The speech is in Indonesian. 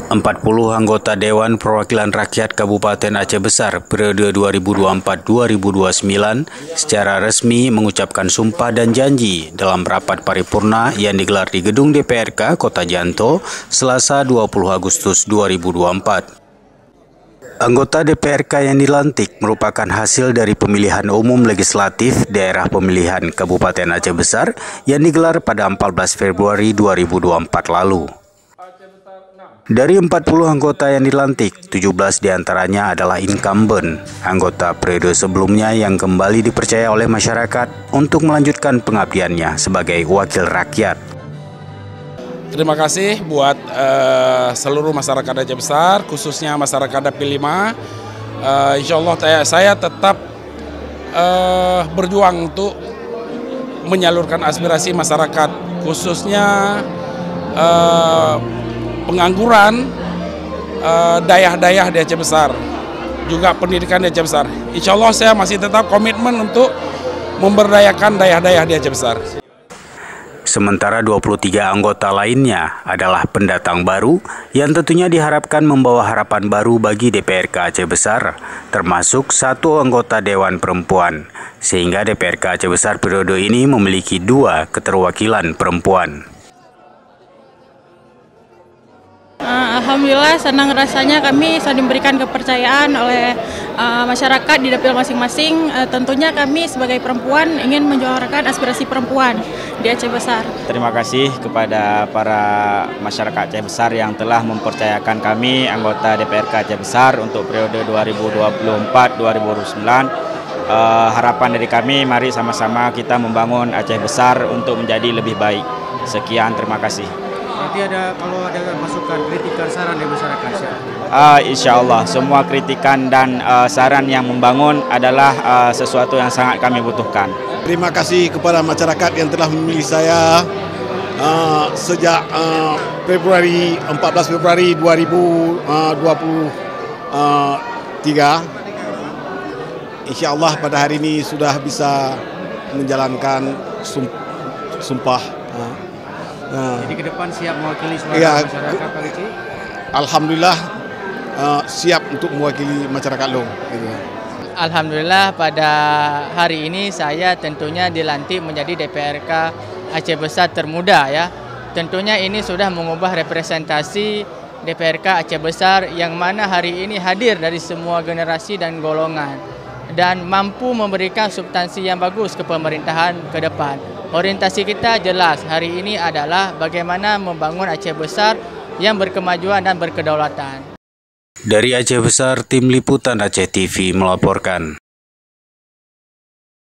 40 anggota Dewan Perwakilan Rakyat Kabupaten Aceh Besar periode 2024-2029 secara resmi mengucapkan sumpah dan janji dalam rapat paripurna yang digelar di Gedung DPRK Kota Janto, Selasa 20 Agustus 2024. Anggota DPRK yang dilantik merupakan hasil dari pemilihan umum legislatif daerah pemilihan Kabupaten Aceh Besar yang digelar pada 14 Februari 2024 lalu. Dari 40 anggota yang dilantik, 17 diantaranya adalah incumbent, anggota periode sebelumnya yang kembali dipercaya oleh masyarakat untuk melanjutkan pengabdiannya sebagai wakil rakyat. Terima kasih buat seluruh masyarakat Aceh Besar, khususnya masyarakat Dapil 5. Insya Allah saya tetap berjuang untuk menyalurkan aspirasi masyarakat, khususnya pengangguran daerah-daerah di Aceh Besar, juga pendidikan di Aceh Besar. Insya Allah saya masih tetap komitmen untuk memberdayakan daerah-daerah di Aceh Besar. Sementara 23 anggota lainnya adalah pendatang baru yang tentunya diharapkan membawa harapan baru bagi DPRK Aceh Besar, termasuk 1 anggota Dewan Perempuan, sehingga DPRK Aceh Besar periode ini memiliki 2 keterwakilan perempuan. Alhamdulillah senang rasanya kami sudah diberikan kepercayaan oleh masyarakat di dapil masing-masing. Tentunya kami sebagai perempuan ingin menyuarakan aspirasi perempuan di Aceh Besar. Terima kasih kepada para masyarakat Aceh Besar yang telah mempercayakan kami anggota DPRK Aceh Besar untuk periode 2024-2029. Harapan dari kami, mari sama-sama kita membangun Aceh Besar untuk menjadi lebih baik. Sekian, terima kasih. Nanti kalau ada masukan, kritikan, saran dari masyarakat. Insya Allah semua kritikan dan saran yang membangun adalah sesuatu yang sangat kami butuhkan. Terima kasih kepada masyarakat yang telah memilih saya sejak 14 Februari 2023. Insya Allah pada hari ini sudah bisa menjalankan sumpah. Jadi ke depan siap mewakili suara masyarakat, Pak Kiki? Alhamdulillah siap untuk mewakili masyarakat Long. Alhamdulillah pada hari ini saya tentunya dilantik menjadi DPRK Aceh Besar termuda ya. Tentunya ini sudah mengubah representasi DPRK Aceh Besar yang mana hari ini hadir dari semua generasi dan golongan dan mampu memberikan substansi yang bagus ke pemerintahan ke depan. Orientasi kita jelas hari ini adalah bagaimana membangun Aceh Besar yang berkemajuan dan berkedaulatan. Dari Aceh Besar, Tim Liputan Aceh TV melaporkan.